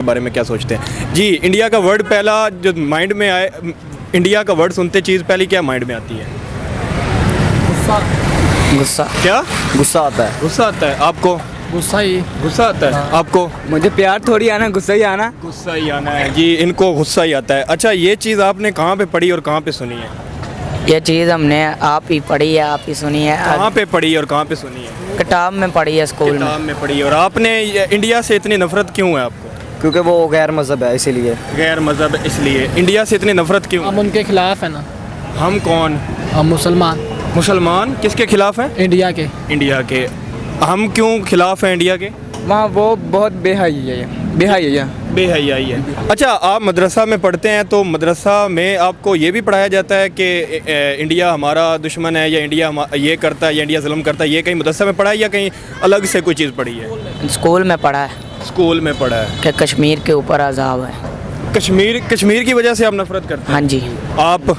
बारे में क्या सोचते हैं जी? इंडिया का वर्ड पहला जो माइंड में आए, इंडिया का वर्ड सुनते चीज़ पहली क्या माइंड में आती है? गुस्सा। क्या गुस्सा आता है। गुस्सा आता है आपको? गुस्सा आता है आपको? मुझे प्यार थोड़ी आना, गुस्सा ही आना। गुस्सा ही आना है जी, इनको गुस्सा ही आता है। अच्छा, ये चीज़ आपने कहाँ पे पढ़ी और कहाँ पे सुनी है? ये चीज़ हमने आप ही पढ़ी है, आप ही सुनी है। कहाँ पे पढ़ी और कहाँ पे सुनी है? किताब में पढ़ी है, स्कूल में। किताब में पढ़ी। और आपने इंडिया से इतनी नफरत क्यों है आपको? क्योंकि वो गैर मज़हब है, इसीलिए। गैर मज़हब इसलिए। इंडिया से इतनी नफरत क्यों? हम उनके खिलाफ है ना। हम कौन? हम मुसलमान। मुसलमान किसके खिलाफ हैं? इंडिया के। इंडिया के। हम क्यों खिलाफ हैं इंडिया के? वहाँ वो बहुत बेहयाई है, बेहयाई है। बेहयाई है। अच्छा, आप मदरसा में पढ़ते हैं तो मदरसा में आपको ये भी पढ़ाया जाता है कि इंडिया हमारा दुश्मन है, या इंडिया ये करता है, या इंडिया जुल्म करता है? ये कहीं मदरसा में पढ़ा है या कहीं अलग से कोई चीज़ पढ़ी है? स्कूल में पढ़ा है स्कूल में पढ़ा है कि कश्मीर के ऊपर अज़ाब है। कश्मीर की वजह से आप नफरत करते हैं? हाँ जी। आप?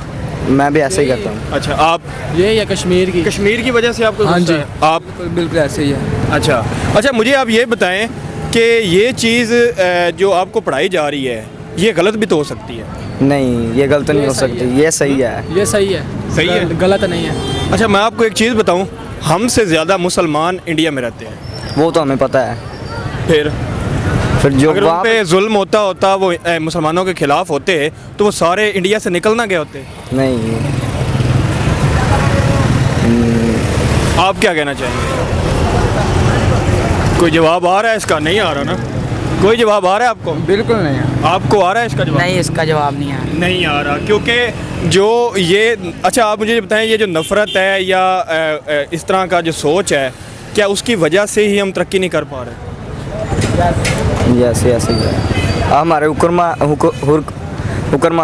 मैं भी ऐसे ही करता हूँ। अच्छा, आप? ये है कश्मीर की वजह से आपको हाँ गुस्सा जी। है? आप? बिल्कुल ऐसे ही है। अच्छा, मुझे आप ये बताएं कि ये चीज़ जो आपको पढ़ाई जा रही है, ये गलत भी तो हो सकती है? नहीं, ये गलत नहीं हो सकती, ये सही है। ये सही है। सही है? गलत नहीं है। अच्छा, मैं आपको एक चीज़ बताऊं, हमसे ज़्यादा मुसलमान इंडिया में रहते हैं। वो तो हमें पता है। फिर जो अगर उन पे जुल्म होता वो मुसलमानों के खिलाफ होते तो वो सारे इंडिया से निकलना गए होते? नहीं। आप क्या कहना चाहेंगे? कोई जवाब आ रहा है इसका? नहीं आ रहा ना? कोई जवाब आ रहा है आपको? बिल्कुल नहीं है। आपको आ रहा है इसका जवाब? नहीं, इसका जवाब नहीं है। नहीं आ रहा, क्योंकि जो ये अच्छा, आप मुझे बताएं, ये जो नफ़रत है या इस तरह का जो सोच है, क्या उसकी वजह से ही हम तरक्की नहीं कर पा रहे? ऐसे ही है। हमारे हुक्मरान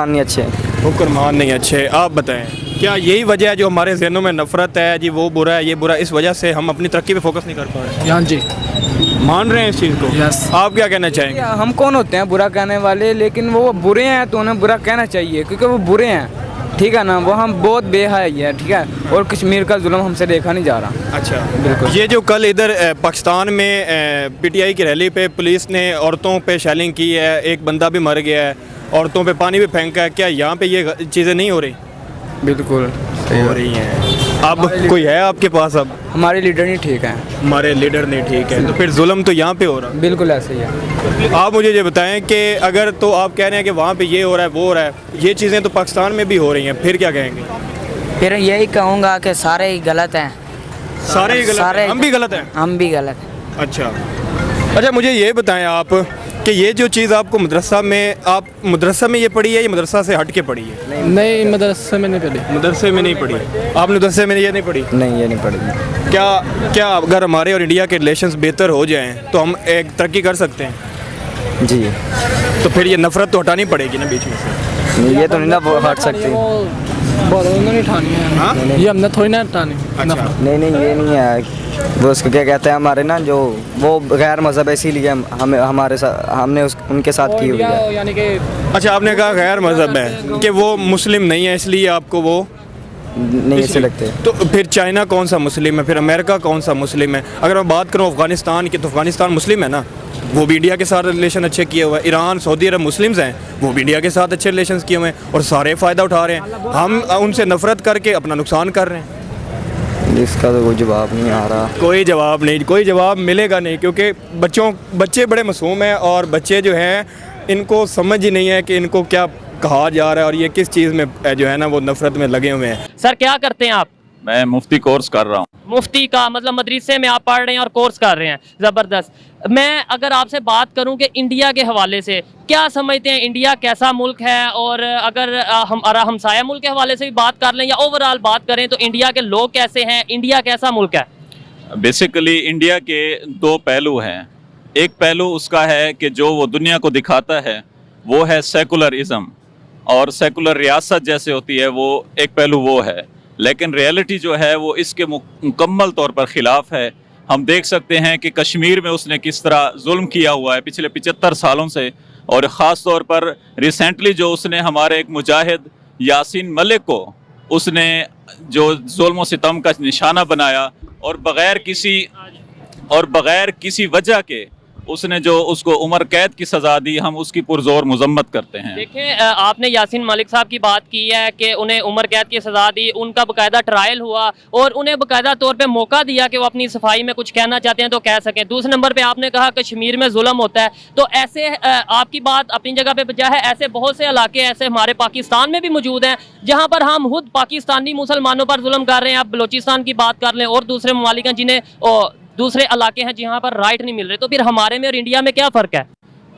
नहीं अच्छे। हुक्मरान नहीं अच्छे। आप बताएं, क्या यही वजह है जो हमारे जहनों में नफ़रत है जी, वो बुरा है, ये बुरा है, इस वजह से हम अपनी तरक्की पे फोकस नहीं कर पा रहे? हाँ जी। मान रहे हैं इस चीज़ को? यस। आप क्या कहना चाहेंगे? हम कौन होते हैं बुरा कहने वाले, लेकिन वो बुरे हैं तो उन्हें बुरा कहना चाहिए क्योंकि वो बुरे हैं, ठीक है ना। वो हम बहुत बेहयाई है, ठीक है। और कश्मीर का जुल्म हमसे देखा नहीं जा रहा। अच्छा, बिल्कुल। ये जो कल इधर पाकिस्तान में पीटीआई की रैली पे पुलिस ने औरतों पे शेलिंग की है, एक बंदा भी मर गया है, औरतों पे पानी भी फेंका है, क्या यहाँ पे ये चीज़ें नहीं हो रही? बिल्कुल हो रही हैं। अब कोई है आपके पास? अब हमारे लीडर नहीं ठीक है। हमारे लीडर नहीं ठीक है, तो फिर जुल्म तो यहाँ पे हो रहा बिल्कुल ऐसे ही है। है। आप मुझे ये बताएं कि अगर तो आप कह रहे हैं कि वहाँ पे ये हो रहा है, वो हो रहा है, ये चीज़ें तो पाकिस्तान में भी हो रही हैं, फिर क्या कहेंगे? फिर यही कहूँगा कि सारे ही गलत हैं। सारे ही गलत हैं? हम भी गलत हैं? हम भी गलत हैं। अच्छा, मुझे ये बताएं आप कि ये जो चीज़ आपको मदरसा में ये पढ़ी है, ये मदरसा से हट के पढ़ी है? नहीं, मदरसे में नहीं पढ़ी। मदरसे में नहीं पढ़ी। आपने मदरसे में ये नहीं पढ़ी? नहीं, ये नहीं पड़ी। क्या अगर हमारे और इंडिया के रिलेशंस बेहतर हो जाएं तो हम एक तरक्की कर सकते हैं? जी। तो फिर ये नफ़रत तो हटानी पड़ेगी ना बीच में से? ये तो नहीं ना वो हट सकती। नहीं उठानी है। हाँ? ये हमने थोड़ी ना उठानी। अच्छा। नहीं, ये नहीं है। वो उसको क्या कहते हैं, हमारे ना जो वो गैर मज़हब है, इसीलिए हमने उनके साथ की हुई है। यानी कि अच्छा, आपने कहा गैर मज़हब है कि वो मुस्लिम नहीं है, इसलिए आपको वो नहीं अच्छे लगते। तो फिर चाइना कौन सा मुस्लिम है? फिर अमेरिका कौन सा मुस्लिम है? अगर मैं बात करूँ अफ़गानिस्तान की, तो अफ़गानिस्तान मुस्लिम है ना, वो भी इंडिया के साथ रिलेशन अच्छे किए हुए हैं। ईरान, सऊदी अरब मुस्लिम्स हैं, वो भी इंडिया के साथ अच्छे रिलेशन किए हुए हैं और सारे फ़ायदा उठा रहे हैं। हम उनसे नफ़रत करके अपना नुकसान कर रहे हैं। इसका तो कोई जवाब नहीं आ रहा। कोई जवाब मिलेगा नहीं, क्योंकि बच्चे बड़े मासूम हैं और बच्चे जो हैं इनको समझ ही नहीं है कि इनको क्या कहा जा रहा है और ये किस चीज़ में जो है ना वो नफ़रत में लगे हुए हैं। सर क्या करते हैं आप? मैं मुफ्ती कोर्स कर रहा हूँ। मुफ्ती का मतलब मदरसे में आप पढ़ रहे हैं और कोर्स कर रहे हैं, ज़बरदस्त। मैं अगर आपसे बात करूं कि इंडिया के हवाले से क्या समझते हैं, इंडिया कैसा मुल्क है, और अगर हम हमसाया मुल्क के हवाले से भी बात कर लें या ओवरऑल बात करें तो इंडिया के लोग कैसे हैं, इंडिया कैसा मुल्क है? बेसिकली इंडिया के दो पहलू हैं। एक पहलू उसका है कि जो वो दुनिया को दिखाता है वो है सेकुलरिज्म, और सेकुलर रियासत जैसे होती है, वो एक पहलू वो है। लेकिन रियलिटी जो है वो इसके मुकम्मल तौर पर ख़िलाफ़ है। हम देख सकते हैं कि कश्मीर में उसने किस तरह जुल्म किया हुआ है पिछले 75 सालों से, और ख़ास तौर पर रिसेंटली जो उसने हमारे एक मुजाहिद यासीन मलिक को उसने जो जुल्म व सितम का निशाना बनाया, और बग़ैर किसी वजह के उसने जो उसको उम्र कैद की सज़ा दी, हम उसकी पुरजोर मजम्मत करते हैं। देखें, आपने यासीन मलिक साहब की बात की है कि उन्हें उम्र कैद की सज़ा दी, उनका बाकायदा ट्रायल हुआ और उन्हें बाकायदा तौर पे मौका दिया कि वो अपनी सफाई में कुछ कहना चाहते हैं तो कह सकें। दूसरे नंबर पे आपने कहा कश्मीर में जुल्म होता है, तो ऐसे आपकी बात अपनी जगह पे बजा है, ऐसे बहुत से इलाके ऐसे हमारे पाकिस्तान में भी मौजूद हैं जहाँ पर हम खुद पाकिस्तानी मुसलमानों पर जुल्म कर रहे हैं। आप बलोचिस्तान की बात कर लें और दूसरे ममालिक हैं जिन्हें दूसरे इलाके हैं जहाँ पर राइट नहीं मिल रहे, तो फिर हमारे में और इंडिया में क्या फ़र्क है?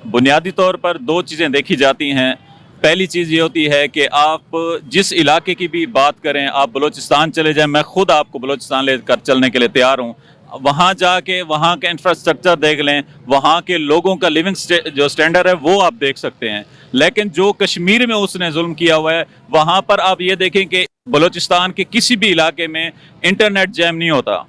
बुनियादी तौर पर दो चीज़ें देखी जाती हैं। पहली चीज़ ये होती है कि आप जिस इलाके की भी बात करें, आप बलूचिस्तान चले जाएं, मैं खुद आपको बलूचिस्तान लेकर चलने के लिए तैयार हूँ। वहाँ जाके वहाँ का इंफ्रास्ट्रक्चर देख लें, वहाँ के लोगों का लिविंग जो स्टैंडर्ड है वो आप देख सकते हैं। लेकिन जो कश्मीर में उसने जुल्म किया हुआ है, वहाँ पर आप ये देखें कि बलूचिस्तान के किसी भी इलाके में इंटरनेट जैम नहीं होता,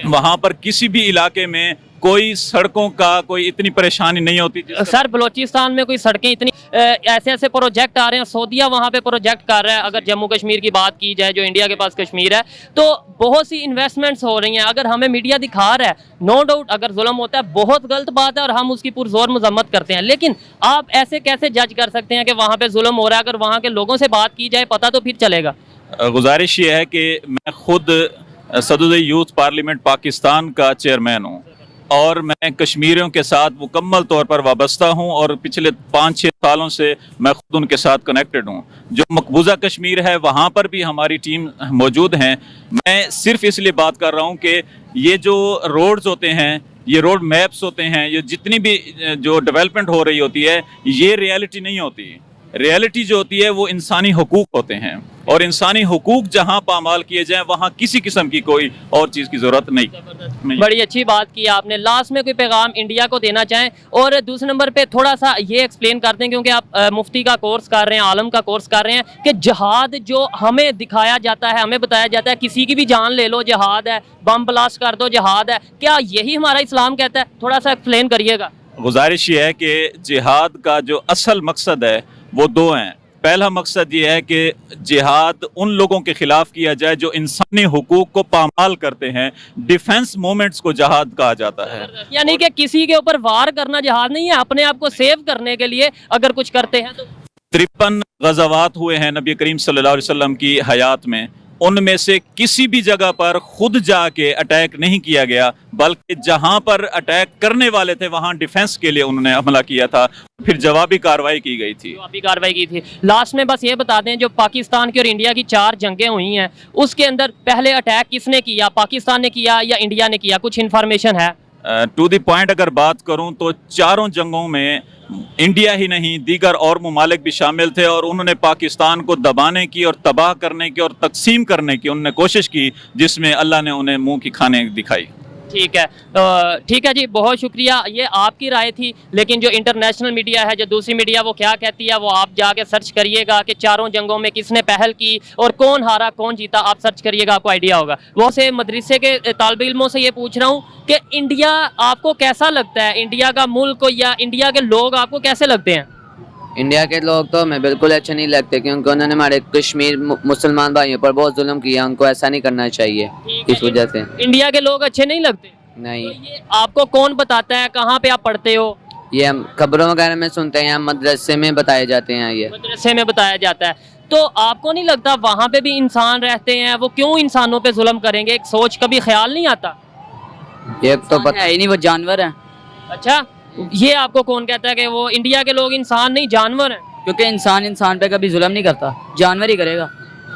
वहाँ पर किसी भी इलाके में कोई सड़कों का कोई इतनी परेशानी नहीं होती। सर, बलोचिस्तान में कोई सड़कें इतनी ऐसे ऐसे प्रोजेक्ट आ रहे हैं, सऊदीया वहाँ पे प्रोजेक्ट कर रहा है। अगर जम्मू कश्मीर की बात की जाए, जो इंडिया के पास कश्मीर है, तो बहुत सी इन्वेस्टमेंट्स हो रही हैं। अगर हमें मीडिया दिखा रहा है, नो डाउट अगर जुल्म होता है बहुत गलत बात है और हम उसकी पुरजोर मजम्मत करते हैं, लेकिन आप ऐसे कैसे जज कर सकते हैं कि वहाँ पे जुल्म हो रहा है? अगर वहाँ के लोगों से बात की जाए पता तो फिर चलेगा। गुजारिश ये है कि मैं खुद सदर यूथ पार्लियामेंट पाकिस्तान का चेयरमैन हूँ और मैं कश्मीरियों के साथ मुकम्मल तौर पर वाबस्ता हूँ और पिछले 5-6 सालों से मैं खुद उनके साथ कनेक्टेड हूँ। जो मकबूजा कश्मीर है वहाँ पर भी हमारी टीम मौजूद हैं। मैं सिर्फ इसलिए बात कर रहा हूँ कि ये जो रोड्स होते हैं, ये रोड मैप्स होते हैं, ये जितनी भी जो डेवलपमेंट हो रही होती है, ये रियलिटी नहीं होती। रियलिटी जो होती है वो इंसानी हुकूक होते हैं और इंसानी हुकूक जहाँ पामाल किए जाएं वहाँ किसी किस्म की कोई और चीज़ की ज़रूरत नहीं। बड़ी अच्छी बात की आपने। लास्ट में कोई पैगाम इंडिया को देना चाहें? और दूसरे नंबर पे थोड़ा सा ये एक्सप्लेन करते हैं, क्योंकि आप मुफ्ती का कोर्स कर रहे हैं, आलम का कोर्स कर रहे हैं, कि जहाद जो हमें दिखाया जाता है, हमें बताया जाता है किसी की भी जान ले लो जहाद है, बम ब्लास्ट कर दो जहाद है, क्या यही हमारा इस्लाम कहता है? थोड़ा सा एक्सप्लेन करिएगा। गुजारिश ये है कि जिहाद का जो असल मकसद है वो दो हैं। पहला मकसद ये है कि जिहाद उन लोगों के खिलाफ किया जाए जो इंसानी हुकूक को पामाल करते हैं। डिफेंस मूवमेंट्स को जिहाद कहा जाता है। यानी कि किसी के ऊपर वार करना जिहाद नहीं है, अपने आप को सेव करने के लिए अगर कुछ करते हैं तो। 53 गज़वात हुए हैं नबी करीम सल्लल्लाहु अलैहि वसल्लम की हयात में, उनमें से किसी भी जगह पर खुद जाके अटैक नहीं किया गया, बल्कि जहां पर अटैक करने वाले थे वहां डिफेंस के लिए उन्होंने हमला किया था, फिर जवाबी कार्रवाई की गई थी। जवाबी कार्रवाई की थी। लास्ट में बस ये बता दें, जो पाकिस्तान की और इंडिया की 4 जंगें हुई हैं, उसके अंदर पहले अटैक किसने किया? पाकिस्तान ने किया या इंडिया ने किया? कुछ इन्फॉर्मेशन है? टू द पॉइंट अगर बात करूं तो चारों जंगों में इंडिया ही नहीं दीगर और ममालिक भी शामिल थे और उन्होंने पाकिस्तान को दबाने की और तबाह करने की और तकसीम करने की उन्होंने कोशिश की, जिसमें अल्लाह ने उन्हें मुंह की खाने दिखाई। ठीक है, ठीक है जी, बहुत शुक्रिया। ये आपकी राय थी, लेकिन जो इंटरनेशनल मीडिया है, जो दूसरी मीडिया, वो क्या कहती है वो आप जाके सर्च करिएगा कि चारों जंगों में किसने पहल की और कौन हारा कौन जीता। आप सर्च करिएगा, आपको आइडिया होगा। वो से मदरसे के तालिब इल्मों से ये पूछ रहा हूँ कि इंडिया आपको कैसा लगता है? इंडिया का मुल्क या इंडिया के लोग आपको कैसे लगते हैं? इंडिया के लोग तो हमें बिल्कुल अच्छे नहीं लगते, क्योंकि उन्होंने हमारे कश्मीर मुसलमान भाइयों पर बहुत जुल्म किया। उनको ऐसा नहीं करना चाहिए। इस वजह से इंडिया के लोग अच्छे नहीं लगते। नहीं, तो ये आपको कौन बताता है? कहाँ पे आप पढ़ते हो? ये हम खबरों वगैरह में सुनते हैं, मदरसे में बताए जाते हैं। ये मदरसे में बताया जाता है। तो आपको नहीं लगता वहाँ पे भी इंसान रहते हैं, वो क्यों इंसानों पे जुल्म करेंगे? एक सोच कभी ख्याल नहीं आता? ये तो पता है ही नहीं, वो जानवर हैं। अच्छा, ये आपको कौन कहता है कि वो इंडिया के लोग इंसान नहीं जानवर हैं? क्योंकि इंसान इंसान पे कभी जुल्म नहीं करता, जानवर ही करेगा।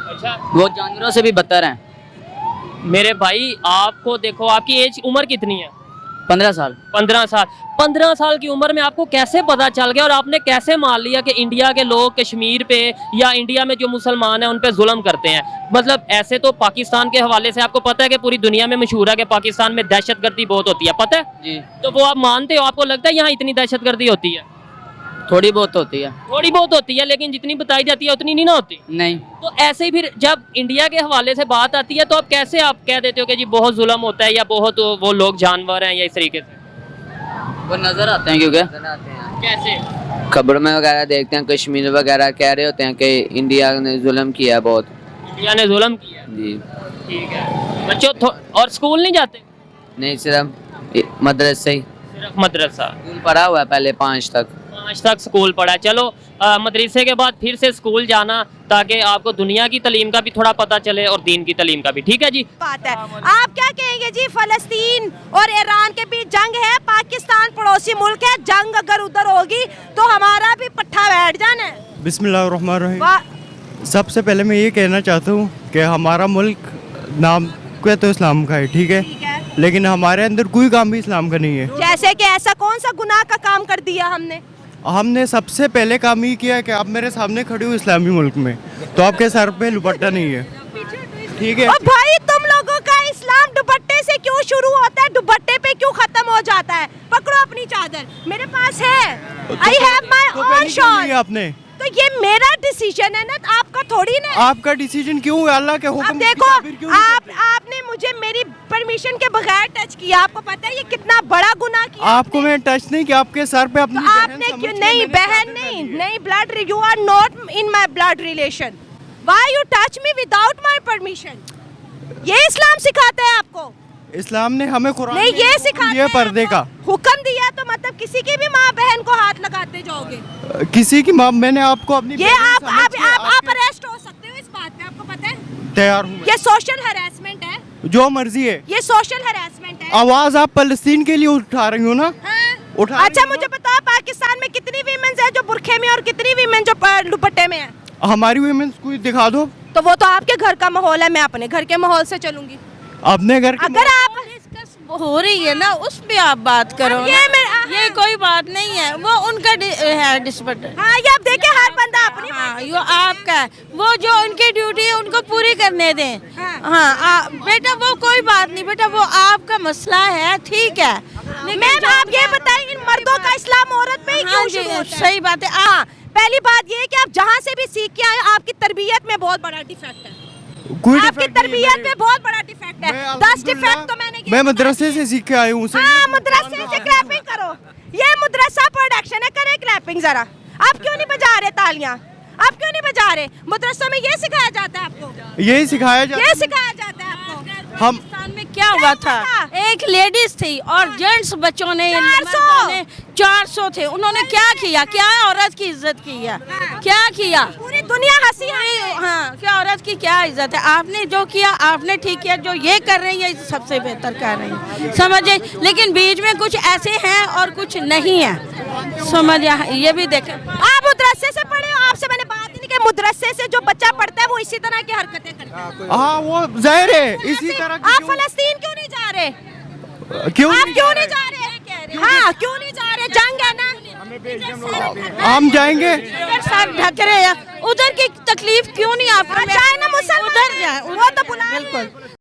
अच्छा, वो जानवरों से भी बदतर हैं। मेरे भाई आपको देखो, आपकी एज उम्र कितनी है? 15 साल। 15 साल। 15 साल की उम्र में आपको कैसे पता चल गया और आपने कैसे मान लिया कि इंडिया के लोग कश्मीर पे या इंडिया में जो मुसलमान हैं उन पे जुल्म करते हैं? मतलब ऐसे तो पाकिस्तान के हवाले से आपको पता है कि पूरी दुनिया में मशहूर है कि पाकिस्तान में दहशतगर्दी बहुत होती है, पता है जी। तो वो आप मानते हो? आपको लगता है यहाँ इतनी दहशतगर्दी होती है? थोड़ी बहुत होती है। थोड़ी बहुत होती है, लेकिन जितनी बताई जाती है उतनी नहीं ना होती। नहीं, तो ऐसे ही फिर जब इंडिया के हवाले से बात आती है तो आप कैसे आप कह देते हो कि जी बहुत जुल्म होता है या बहुत वो लोग जानवर हैं या इस तरीके से? वो नजर आते हैं। क्योंकि कैसे? खबरों में वगैरह देखते हैं, कश्मीर वगैरह कह रहे होते हैं कि इंडिया ने जुल्म किया है बहुत। इंडिया ने जुल्म किया जी। ठीक है। बच्चों और स्कूल नहीं जाते? नहीं, सिर्फ मदरसे ही। सिर्फ सिर्फ मदरसा? स्कूल पढ़ा हुआ है पहले 5 तक। 5 तक स्कूल पढ़ा। चलो मदरसे के बाद फिर से स्कूल जाना ताकि आपको दुनिया की तालीम का भी थोड़ा पता चले और दीन की तालीम का भी। ठीक है जी। बात है, आप क्या कहेंगे जी? फलस्तीन और ईरान के बीच जंग है, पाकिस्तान पड़ोसी मुल्क है, जंग अगर उधर होगी तो हमारा भी पट्टा बैठ जाना है। बिस्मिल्लाहिर्रहमानिर्रहीम। सबसे पहले मैं ये कहना चाहता हूँ कि हमारा मुल्क नाम को तो इस्लाम का है, ठीक है, लेकिन हमारे अंदर कोई काम भी इस्लाम का नहीं है। जैसे कि ऐसा कौन सा गुनाह का काम कर दिया हमने? हमने सबसे पहले काम ये किया कि आप मेरे सामने खड़े हो इस्लामी मुल्क में, तो आपके सर पे दुपट्टा नहीं है, ठीक है। और भाई तुम लोगों का इस्लाम दुपट्टे से क्यों शुरू होता है, दुपट्टे पे क्यों खत्म हो जाता है? पकड़ो अपनी चादर, मेरे पास है, I have my own shawl. आपने तो ये मेरा डिसीजन है ना, आपका थोड़ी ना। आपका डिसीजन क्यों है? अल्लाह के हुक्म अब देखो, आपने मुझे मेरी परमिशन के बगैर टच किया, आपको पता है ये कितना बड़ा गुनाह किया? आपको मैं टच नहीं किया, आपके सर पे अपनी तो आपने क्यों नहीं? बहन नहीं, blood, you are not in my blood relation, why you touch me without my permission? ये इस्लाम सिखाता है आपको? इस्लाम ने हमें कुरान नहीं, ये सिखाता ये है पर्दे का हुक्म दिया, तो मतलब किसी की भी माँ बहन को हाथ लगाते जाओगे? किसी की माँ, मैंने आपको अपनी ये आप अरेस्ट हो सकते हो इस बात पे, आपको पता है? तैयार हूँ, ये सोशल हैरेसमेंट है, जो मर्जी है, ये सोशल हैरेसमेंट है। आवाज आप फलस्तीन के लिए उठा रही हो ना? हाँ? उठा अच्छा मुझे बताओ, पाकिस्तान में कितनी वीमेंस है जो बुरखे में और कितनी वीमेन जो दुपट्टे में है? हमारी वुमेन्स को दिखा दो। तो वो तो आपके घर का माहौल है, मैं अपने घर के माहौल से चलूंगी। अपने घर के अगर आप हो रही है ना, उस पे आप बात करो ये ना। ये कोई बात नहीं है, वो उनका है डिस्पट। हाँ, ये आप देखिए, हर बंदा अपनी हाँ, ये आपका है, वो जो उनकी ड्यूटी है उनको पूरी करने दें। हाँ, बेटा वो कोई बात नहीं बेटा, वो आपका मसला है, ठीक है। मैम आप ये बताएं, इन मर्दों का इस्लाम औरत पे ही क्यों शुरू होता है? सही बात है। हाँ, पहली बात ये है कि आप जहाँ से भी सीख के आए, आपकी तरबियत में बहुत बड़ा डिफेक्ट है, आपकी तरबियत में बहुत बड़ा डिफेक्ट है। 10 डिफेक्ट तो मैं मदरसे से सीख के आई हूँ। हाँ, मदरसे से क्लैपिंग करो, ये मदरसा प्रोडक्शन है, करे क्लैपिंग जरा। आप क्यों नहीं बजा रहे तालियां? आप क्यों नहीं बजा रहे? मदरसों में ये सिखाया जाता है आपको? यही सिखाया जाता है, ये सिखाया जाता है आपको? हम पाकिस्तान में क्या हुआ था, एक लेडीज थी और जेंट्स बच्चों ने 400 थे, उन्होंने क्या किया? क्या औरत की इज्जत की है? क्या किया? पूरी दुनिया हंसी है। हाँ, क्या औरत की क्या इज्जत है? आपने जो किया आपने ठीक किया, जो ये कर रही है सबसे बेहतर कर रही है, समझे। लेकिन बीच में कुछ ऐसे हैं और कुछ नहीं है, समझ। ये भी देखें, आप मदरसे से पढ़े हो, आपसे मैंने बात ही नहीं की। मदरसे से जो बच्चा पढ़ता है वो इसी तरह की हरकतें करता है। हाँ, वो जाहिर है इसी तरह। आप फलस्तीन क्यों नहीं जा रहे? क्यों आप क्यों नहीं जा रहे? हाँ, क्यों नहीं जा रहे? जंग है ना, हम जाएंगे। सर ढक रहे हैं, उधर की तकलीफ क्यों नहीं आपको? चाहे ना मुसलमान उधर जाए, वो तो बुला बिल्कुल।